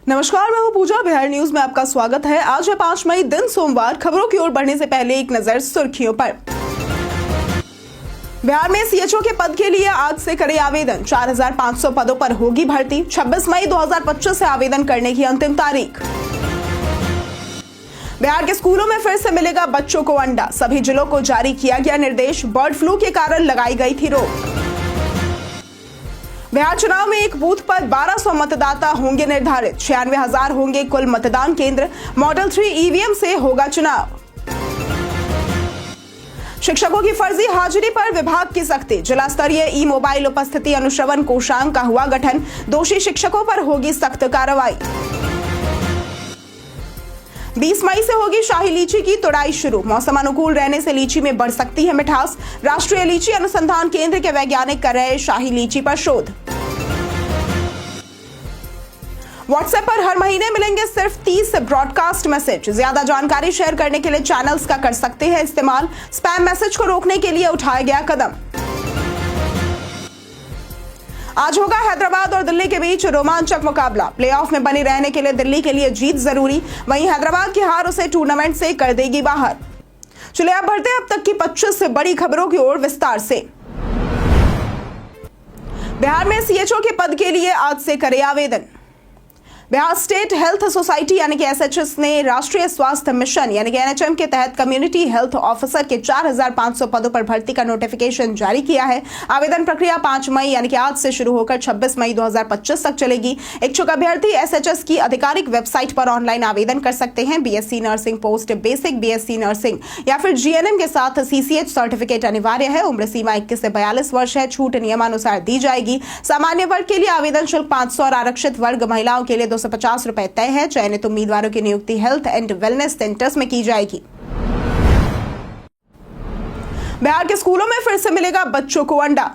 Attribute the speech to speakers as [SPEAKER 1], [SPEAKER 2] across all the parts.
[SPEAKER 1] नमस्कार, मैं हूं पूजा। बिहार न्यूज में आपका स्वागत है। आज है 5 मई, दिन सोमवार। खबरों की ओर बढ़ने से पहले एक नजर सुर्खियों पर। बिहार में सीएचओ के पद के लिए आज से करें आवेदन। 4500 पदों पर होगी भर्ती। 26 मई 2025 से आवेदन करने की अंतिम तारीख। बिहार के स्कूलों में फिर से मिलेगा बच्चों को अंडा। सभी जिलों को जारी किया गया निर्देश। बर्ड फ्लू के कारण लगाई गई थी रोक। बिहार चुनाव में एक बूथ पर 1200 मतदाता होंगे निर्धारित। 96,000 होंगे कुल मतदान केंद्र। मॉडल 3 ईवीएम से होगा चुनाव। शिक्षकों की फर्जी हाजिरी पर विभाग की सख्ती। जिला स्तरीय ई मोबाइल उपस्थिति अनुश्रवण कोषांग का हुआ गठन। दोषी शिक्षकों पर होगी सख्त कार्रवाई। 20 मई से होगी शाही लीची की तुड़ाई शुरू। मौसम अनुकूल रहने से लीची में बढ़ सकती है मिठास। राष्ट्रीय लीची अनुसंधान केंद्र के वैज्ञानिक कर रहे शाही लीची पर शोध। व्हाट्सएप पर हर महीने मिलेंगे सिर्फ 30 ब्रॉडकास्ट मैसेज। ज्यादा जानकारी शेयर करने के लिए चैनल्स का कर सकते हैं इस्तेमाल। स्पैम मैसेज को रोकने के लिए उठाया गया कदम। आज होगा हैदराबाद और दिल्ली के बीच रोमांचक मुकाबला। प्लेऑफ में बनी रहने के लिए दिल्ली के लिए जीत जरूरी। वहीं हैदराबाद की हार उसे टूर्नामेंट से कर देगी बाहर। चलिए अब बढ़ते हैं अब तक की 25 बड़ी खबरों की ओर विस्तार से। बिहार में सीएचओ के पद के लिए आज से करें आवेदन। बिहार स्टेट हेल्थ सोसाइटी यानी कि एसएचएस ने राष्ट्रीय स्वास्थ्य मिशन यानी कि एनएचएम के तहत कम्युनिटी हेल्थ ऑफिसर के 4500 पदों पर भर्ती का नोटिफिकेशन जारी किया है। आवेदन प्रक्रिया 5 मई यानी कि आज से शुरू होकर 26 मई 2025 तक चलेगी। इच्छुक अभ्यर्थी एसएचएस की आधिकारिक वेबसाइट पर ऑनलाइन आवेदन कर सकते हैं। BSc nursing post basic, BSc nursing या फिर जीएनएम के साथ सीसीएच सर्टिफिकेट अनिवार्य है। उम्र सीमा 21 से 42 वर्ष है। छूट नियमानुसार दी जाएगी। सामान्य वर्ग के लिए आवेदन शुल्क 500 और आरक्षित वर्ग महिलाओं के लिए 250 रुपए तय है। चयनित उम्मीदवारों की नियुक्ति हेल्थ एंड वेलनेस सेंटर्स में की जाएगी। बिहार के स्कूलों में फिर से मिलेगा बच्चों को अंडा।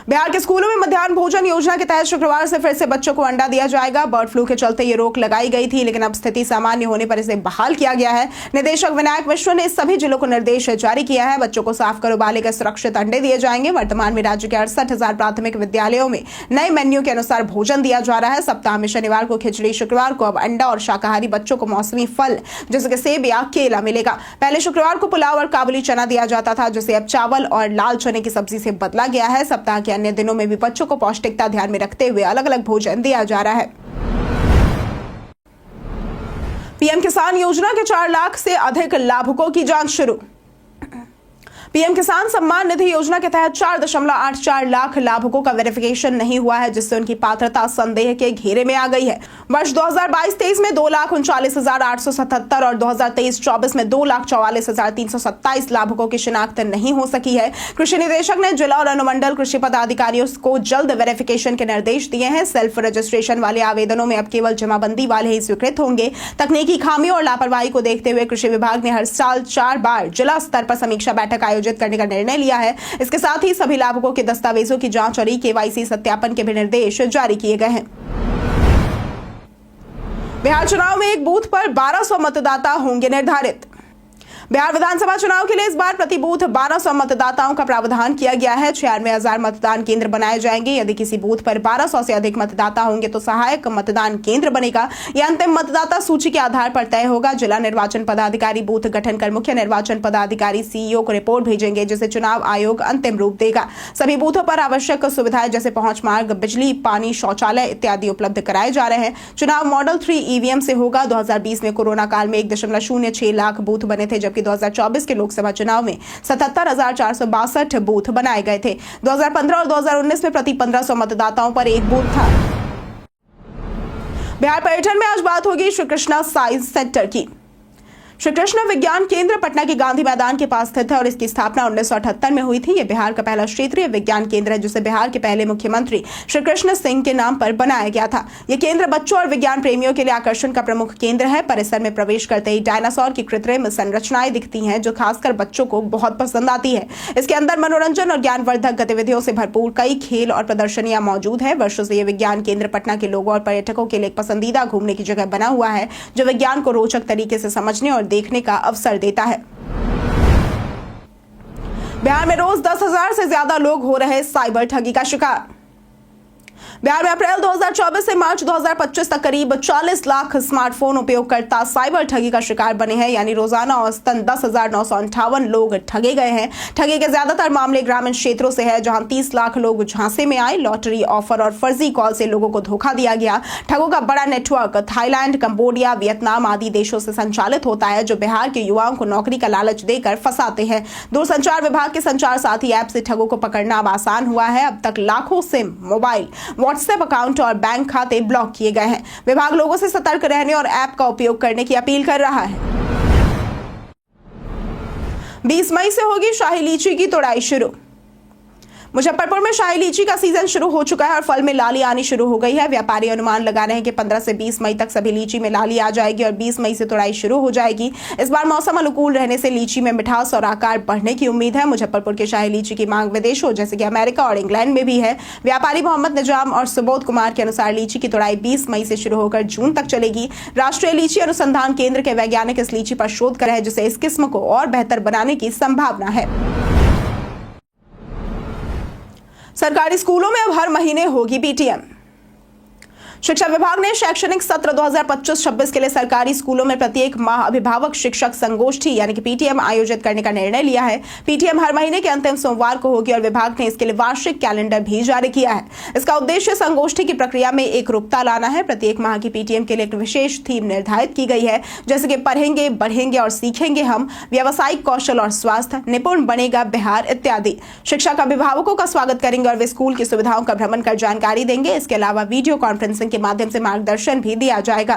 [SPEAKER 1] बिहार के स्कूलों में मध्याह्न भोजन योजना के तहत शुक्रवार से फिर से बच्चों को अंडा दिया जाएगा। बर्ड फ्लू के चलते ये रोक लगाई गई थी, लेकिन अब स्थिति सामान्य होने पर इसे बहाल किया गया है। निदेशक विनायक मिश्र ने सभी जिलों को निर्देश जारी किया है। बच्चों को साफ कर उबाले के सुरक्षित अंडे दिए जाएंगे। वर्तमान में राज्य के 68,000 प्राथमिक विद्यालयों में नए मेन्यू के अनुसार भोजन दिया जा रहा है। सप्ताह में शनिवार को खिचड़ी, शुक्रवार को अब अंडा और शाकाहारी बच्चों को मौसमी फल जैसे कि सेब या केला मिलेगा। पहले शुक्रवार को पुलाव और काबुली चना दिया जाता था, जिसे अब चावल और लाल चने की सब्जी से बदला गया है। सप्ताह के अन्य दिनों में भी बच्चों को पौष्टिकता ध्यान में रखते हुए अलग अलग भोजन दिया जा रहा है। पीएम किसान योजना के 4 लाख से अधिक लाभुकों की जांच शुरू। पीएम किसान सम्मान निधि योजना के तहत 4.84 लाख लाभुकों का वेरिफिकेशन नहीं हुआ है, जिससे उनकी पात्रता संदेह के घेरे में आ गई है। वर्ष 2022-23 में 2,39,877 और 2023-24 में 2,44,327 लाभुकों की शिनाख्त नहीं हो सकी है। कृषि निदेशक ने जिला और अनुमंडल कृषि पदाधिकारियों को जल्द वेरिफिकेशन के निर्देश दिए हैं। सेल्फ रजिस्ट्रेशन वाले आवेदनों में अब केवल जमाबंदी वाले ही स्वीकृत होंगे। तकनीकी खामियों और लापरवाही को देखते हुए कृषि विभाग ने हर साल 4 बार जिला स्तर पर समीक्षा बैठक आयोजित करने का निर्णय लिया है। इसके साथ ही सभी लाभुकों के दस्तावेजों की जांच और केवाईसी सत्यापन के भी निर्देश जारी किए गए हैं। बिहार चुनाव में एक बूथ पर 1200 मतदाता होंगे निर्धारित। बिहार विधानसभा चुनाव के लिए इस बार प्रति बूथ 1200 मतदाताओं का प्रावधान किया गया है। 96,000 मतदान केंद्र बनाए जाएंगे। यदि किसी बूथ पर 1200 से अधिक मतदाता होंगे तो सहायक मतदान केंद्र बनेगा। यह अंतिम मतदाता सूची के आधार पर तय होगा। जिला निर्वाचन पदाधिकारी बूथ गठन कर मुख्य निर्वाचन पदाधिकारी सीईओ को रिपोर्ट भेजेंगे, जिसे चुनाव आयोग अंतिम रूप देगा। सभी बूथों पर आवश्यक सुविधाएं जैसे पहुंच मार्ग, बिजली, पानी, शौचालय इत्यादि उपलब्ध कराए जा रहे हैं। चुनाव मॉडल 3 ईवीएम से होगा। 2020 में कोरोना काल में 1.06 लाख बूथ बने थे, जबकि 2024 के लोकसभा चुनाव में 77,462 बूथ बनाए गए थे। 2015 और 2019 में प्रति 1500 मतदाताओं पर एक बूथ था। बिहार पर्यटन में आज बात होगी श्री कृष्णा साइंस सेंटर की। श्री कृष्ण विज्ञान केंद्र पटना के गांधी मैदान के पास स्थित है और इसकी स्थापना 1978 में हुई थी। यह बिहार का पहला क्षेत्रीय विज्ञान केंद्र है, जिसे बिहार के पहले मुख्यमंत्री श्री कृष्ण सिंह के नाम पर बनाया गया था। यह केंद्र बच्चों और विज्ञान प्रेमियों के लिए आकर्षण का प्रमुख केंद्र है। परिसर में प्रवेश करते ही डायनासोर की कृत्रिम संरचनाएं दिखती हैं, जो खासकर बच्चों को बहुत पसंद आती है। इसके अंदर मनोरंजन और ज्ञानवर्धक गतिविधियों से भरपूर कई खेल और प्रदर्शनियां मौजूद है। वर्षों से यह विज्ञान केंद्र पटना के लोगों और पर्यटकों के लिए एक पसंदीदा घूमने की जगह बना हुआ है, जो विज्ञान को रोचक तरीके से समझने और देखने का अवसर देता है। बिहार में रोज 10,000 से ज्यादा लोग हो रहे साइबर ठगी का शिकार। बिहार में अप्रैल 2024 से मार्च 2025 तक करीब 40 लाख स्मार्टफोन उपयोगकर्ता साइबर ठगी का शिकार बने हैं, यानी रोजाना औसतन 10,958 लोग ठगे गए हैं। ठगी के ज्यादातर मामले ग्रामीण क्षेत्रों से है, जहां 30 लाख लोग झांसे में आए। लॉटरी ऑफर और फर्जी कॉल से लोगों को धोखा दिया गया। ठगों का बड़ा नेटवर्क थाईलैंड, कंबोडिया, वियतनाम आदि देशों से संचालित होता है, जो बिहार के युवाओं को नौकरी का लालच देकर फंसाते हैं। दूरसंचार विभाग के संचार साथी ऐप से ठगों को पकड़ना अब आसान हुआ है। अब तक लाखों सिम, मोबाइल, व्हाट्सएप अकाउंट और बैंक खाते ब्लॉक किए गए हैं। विभाग लोगों से सतर्क रहने और ऐप का उपयोग करने की अपील कर रहा है। 20 मई से होगी शाही लीची की तोड़ाई शुरू। मुजफ्फरपुर में शाही लीची का सीजन शुरू हो चुका है और फल में लाली आनी शुरू हो गई है। व्यापारी अनुमान लगा रहे हैं कि 15 से 20 मई तक सभी लीची में लाली आ जाएगी और 20 मई से तोड़ाई शुरू हो जाएगी। इस बार मौसम अनुकूल रहने से लीची में मिठास और आकार बढ़ने की उम्मीद है। मुजफ्फरपुर की शाही लीची की मांग विदेशों जैसे कि अमेरिका और इंग्लैंड में भी है। व्यापारी मोहम्मद निजाम और सुबोध कुमार के अनुसार लीची की तोड़ाई 20 मई से शुरू होकर जून तक चलेगी। राष्ट्रीय लीची अनुसंधान केंद्र के वैज्ञानिक इस लीची पर शोध कर रहे हैं, जिससे इस किस्म को और बेहतर बनाने की संभावना है। सरकारी स्कूलों में अब हर महीने होगी पीटीएम। शिक्षा विभाग ने शैक्षणिक सत्र 2025-26 के लिए सरकारी स्कूलों में प्रत्येक माह अभिभावक शिक्षक संगोष्ठी यानी कि पीटीएम आयोजित करने का निर्णय लिया है। पीटीएम हर महीने के अंतिम सोमवार को होगी और विभाग ने इसके लिए वार्षिक कैलेंडर भी जारी किया है। इसका उद्देश्य संगोष्ठी की प्रक्रिया में एकरूपता लाना है। प्रत्येक माह की पीटीएम के लिए एक विशेष थीम निर्धारित की गई है, जैसे कि पढ़ेंगे, बढ़ेंगे और सीखेंगे हम, व्यावसायिक कौशल और स्वास्थ्य, निपुण बनेगा बिहार इत्यादि। शिक्षक अभिभावकों का स्वागत करेंगे और वे स्कूल की सुविधाओं का भ्रमण कर जानकारी देंगे। इसके अलावा वीडियो कॉन्फ्रेंसिंग के माध्यम से मार्गदर्शन भी दिया जाएगा।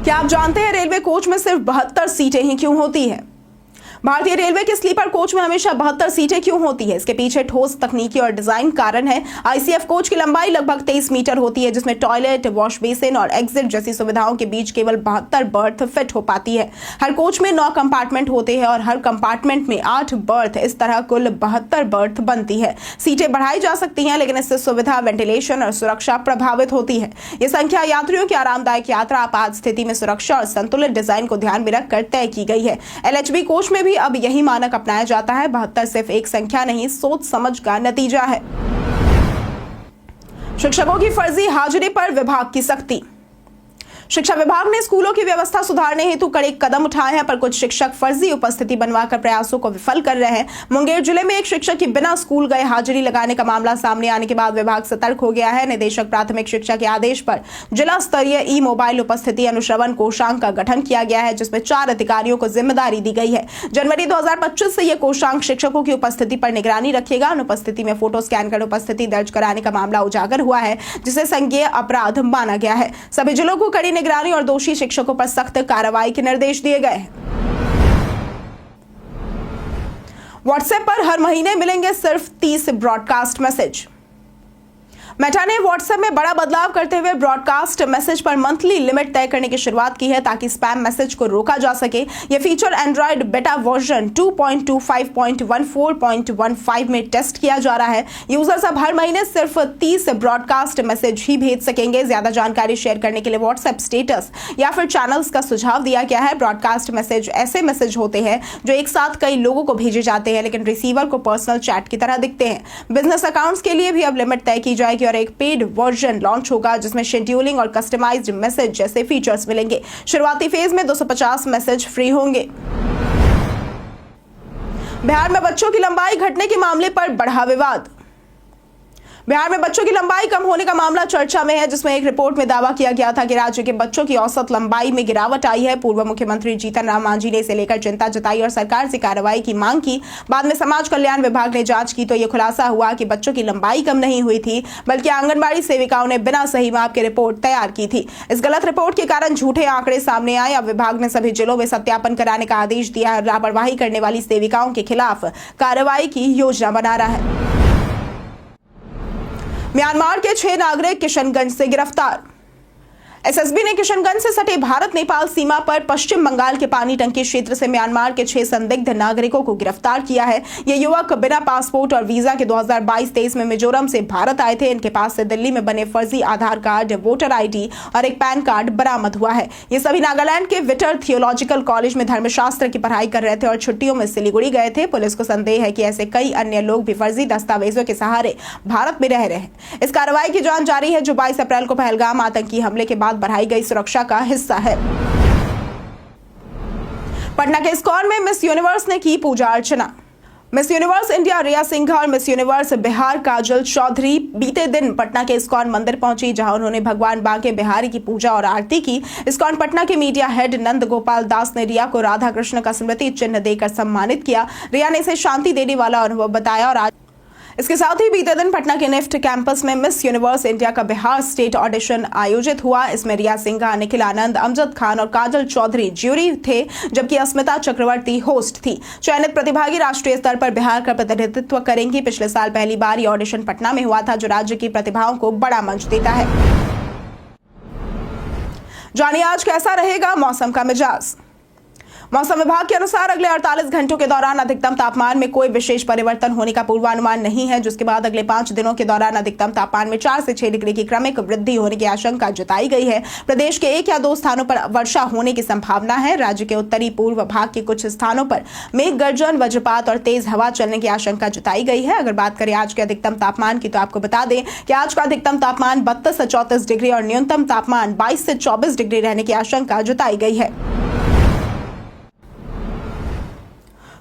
[SPEAKER 1] क्या आप जानते हैं रेलवे कोच में सिर्फ 72 सीटें ही क्यों होती है? भारतीय रेलवे के स्लीपर कोच में हमेशा 72 सीटें क्यों होती है? इसके पीछे ठोस तकनीकी और डिजाइन कारण है। आईसीएफ कोच की लंबाई लगभग 23 मीटर होती है, जिसमें टॉयलेट, वॉश बेसिन और एग्जिट जैसी सुविधाओं के बीच केवल 72 बर्थ फिट हो पाती है। हर कोच में 9 कंपार्टमेंट होते हैं और हर कंपार्टमेंट में 8 बर्थ। इस तरह कुल 72 बर्थ बनती है। सीटें बढ़ाई जा सकती हैं, लेकिन इससे सुविधा, वेंटिलेशन और सुरक्षा प्रभावित होती है। यह संख्या यात्रियों की आरामदायक यात्रा, आपात स्थिति में सुरक्षा और संतुलित डिजाइन को ध्यान में रखकर तय की गई है। एलएचबी कोच में भी अब यही मानक अपनाया जाता है। 72 सिर्फ एक संख्या नहीं, सोच समझ का नतीजा है। शिक्षकों की फर्जी हाजिरी पर विभाग की सख्ती। शिक्षा विभाग ने स्कूलों की व्यवस्था सुधारने हेतु कड़े कदम उठाए हैं, पर कुछ शिक्षक फर्जी उपस्थिति बनवाकर प्रयासों को विफल कर रहे हैं। मुंगेर जिले में एक शिक्षक की बिना स्कूल गए हाजिरी लगाने का मामला सामने आने के बाद विभाग सतर्क हो गया है। निदेशक प्राथमिक शिक्षा के आदेश पर जिला स्तरीय ई मोबाइल उपस्थिति अनुश्रवण कोषांक का गठन किया गया है, जिसमें 4 अधिकारियों को जिम्मेदारी दी गई है। जनवरी 2025 से यह कोषांक शिक्षकों की उपस्थिति पर निगरानी रखेगा। अनुपस्थिति में फोटो स्कैन कर उपस्थिति दर्ज कराने का मामला उजागर हुआ है, जिसे संज्ञेय अपराध माना गया है। सभी जिलों को कड़ी निगरानी और दोषी शिक्षकों पर सख्त कार्रवाई के निर्देश दिए गए हैं। व्हाट्सएप पर हर महीने मिलेंगे सिर्फ 30 ब्रॉडकास्ट मैसेज। मेटा ने व्हाट्सएप में बड़ा बदलाव करते हुए ब्रॉडकास्ट मैसेज पर मंथली लिमिट तय करने की शुरुआत की है, ताकि स्पैम मैसेज को रोका जा सके। यह फीचर एंड्रॉइड बेटा वर्जन 2.25.14.15 में टेस्ट किया जा रहा है। यूजर्स अब हर महीने सिर्फ 30 ब्रॉडकास्ट मैसेज ही भेज सकेंगे। ज्यादा जानकारी शेयर करने के लिए व्हाट्सएप स्टेटस या फिर चैनल्स का सुझाव दिया गया है। ब्रॉडकास्ट मैसेज ऐसे मैसेज होते हैं जो एक साथ कई लोगों को भेजे जाते हैं, लेकिन रिसीवर को पर्सनल चैट की तरह दिखते हैं। बिजनेस अकाउंट्स के लिए भी अब लिमिट तय की जाएगी और एक पेड वर्जन लॉन्च होगा, जिसमें शेड्यूलिंग और कस्टमाइज्ड मैसेज जैसे फीचर्स मिलेंगे। शुरुआती फेज में 250 मैसेज फ्री होंगे। बिहार में बच्चों की लंबाई घटने के मामले पर बढ़ा विवाद। बिहार में बच्चों की लंबाई कम होने का मामला चर्चा में है, जिसमें एक रिपोर्ट में दावा किया गया था कि राज्य के बच्चों की औसत लंबाई में गिरावट आई है। पूर्व मुख्यमंत्री जीतन राम मांझी ने इसे लेकर चिंता जताई और सरकार से कार्रवाई की मांग की। बाद में समाज कल्याण विभाग ने जांच की तो यह खुलासा हुआ कि बच्चों की लंबाई कम नहीं हुई थी, बल्कि आंगनबाड़ी सेविकाओं ने बिना सही माप की रिपोर्ट तैयार की थी। इस गलत रिपोर्ट के कारण झूठे आंकड़े सामने आए। अब विभाग ने सभी जिलों में सत्यापन कराने का आदेश दिया है और लापरवाही करने वाली सेविकाओं के खिलाफ कार्रवाई की योजना बना रहा है। म्यांमार के 6 नागरिक किशनगंज से गिरफ्तार। एसएसबी ने किशनगंज से सटे भारत नेपाल सीमा पर पश्चिम बंगाल के पानी टंकी क्षेत्र से म्यांमार के 6 संदिग्ध नागरिकों को गिरफ्तार किया है। ये युवक बिना पासपोर्ट और वीजा के 2022-23 में मिजोरम से भारत आए थे। इनके पास से दिल्ली में बने फर्जी आधार कार्ड, वोटर आईडी और एक पैन कार्ड बरामद हुआ है। ये सभी नागालैंड के विटर थियोलॉजिकल कॉलेज में धर्मशास्त्र की पढ़ाई कर रहे थे और छुट्टियों में सिलीगुड़ी गए थे। पुलिस को संदेह है कि ऐसे कई अन्य लोग भी फर्जी दस्तावेजों के सहारे भारत में रह रहे हैं। इस कार्रवाई की जांच जारी है, जो 22 अप्रैल को पहलगाम आतंकी हमले के बाद बढ़ाई गई सुरक्षा का हिस्सा है। पटना के इस्कॉन में मिस यूनिवर्स ने की पूजा अर्चना। मिस यूनिवर्स इंडिया रिया सिंघा और मिस यूनिवर्स बिहार काजल चौधरी बीते दिन पटना के इस्कॉन मंदिर पहुंची, जहां उन्होंने भगवान बांके बिहारी की पूजा और आरती की। इस्कॉन पटना के मीडिया हेड नंद गोपाल दास ने रिया को राधा कृष्ण का स्मृति चिन्ह देकर सम्मानित किया। रिया ने इसे शांति देने वाला अनुभव बताया और आज इसके साथ ही बीते दिन पटना के निफ्ट कैंपस में मिस यूनिवर्स इंडिया का बिहार स्टेट ऑडिशन आयोजित हुआ। इसमें रिया सिंघा, निखिल आनंद, अमजद खान और काजल चौधरी ज्यूरी थे, जबकि अस्मिता चक्रवर्ती होस्ट थी। चयनित प्रतिभागी राष्ट्रीय स्तर पर बिहार का प्रतिनिधित्व करेंगी। पिछले साल पहली बार ये ऑडिशन पटना में हुआ था, जो राज्य की प्रतिभाओं को बड़ा मंच देता है। जानिए आज कैसा रहेगा मौसम का मिजाज। मौसम विभाग के अनुसार अगले 48 घंटों के दौरान अधिकतम तापमान में कोई विशेष परिवर्तन होने का पूर्वानुमान नहीं है, जिसके बाद अगले 5 दिनों के दौरान अधिकतम तापमान में 4 से 6 डिग्री की क्रमिक वृद्धि होने की आशंका जताई गई है। प्रदेश के 1 या 2 स्थानों पर वर्षा होने की संभावना है। राज्य के उत्तरी पूर्व भाग के कुछ स्थानों पर मेघ गर्जन, वज्रपात और तेज हवा चलने की आशंका जताई गई है। अगर बात करें आज के अधिकतम तापमान की, तो आपको बता दें कि आज का अधिकतम तापमान 32 से 34 डिग्री और न्यूनतम तापमान 22 से 24 डिग्री रहने की आशंका जताई गई है।